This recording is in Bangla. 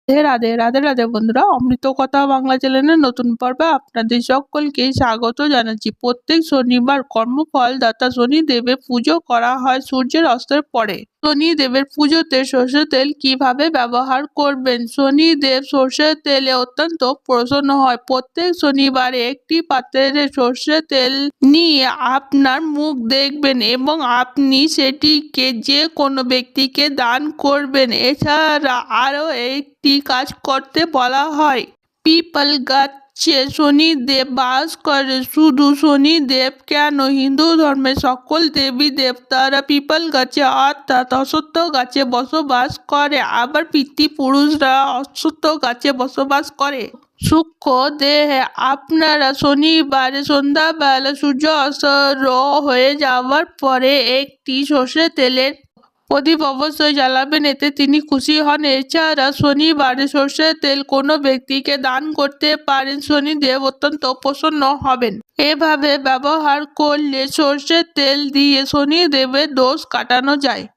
রাধে রাধে রাধে বন্ধুরা, অমৃত কথা বাংলা চ্যানেলের নতুন পর্বে আপনাদের সকলকে স্বাগত জানাচ্ছি। প্রত্যেক শনিবার কর্মফল দাতা শনিদেবের পুজো করা হয় সূর্যের অস্তের পরে। শনিদেবের পুজোতে সর্ষের তেল কিভাবে ব্যবহার করবেন? শনিদেব সর্ষের তেলে অত্যন্ত প্রসন্ন হয়। প্রত্যেক শনিবারে একটি পাত্রে সর্ষের তেল নিয়ে আপনার মুখ দেখবেন এবং আপনি সেটিকে যে কোনো ব্যক্তিকে দান করবেন। এছাড়া আরও একটি কাজ করতে বলা হয়। পিপল গাছে শনিদেব বাস করে। শুধু শনিদেব কেন, হিন্দু ধর্মের সকল দেবী দেবতারা পিপল গাছে অর্থাৎ অশ্বত্থ গাছে বসবাস করে। আবার পিতৃপুরুষরা অশ্বত্থ গাছে বসবাস করে। সূক্ষ্ম দেহে আপনারা শনিবারে সন্ধ্যাবেলা সূর্য অস্ত হয়ে যাওয়ার পরে একটি সর্ষের তেলের প্রদীপ অবশ্যই জ্বালাবেন, এতে তিনি খুশি হন। এছাড়া শনিবারে সর্ষের তেল কোনো ব্যক্তিকে দান করতে পারেন, শনিদেব অত্যন্ত প্রসন্ন হবেন। এভাবে ব্যবহার করলে সর্ষের তেল দিয়ে শনিদেবের দোষ কাটানো যায়।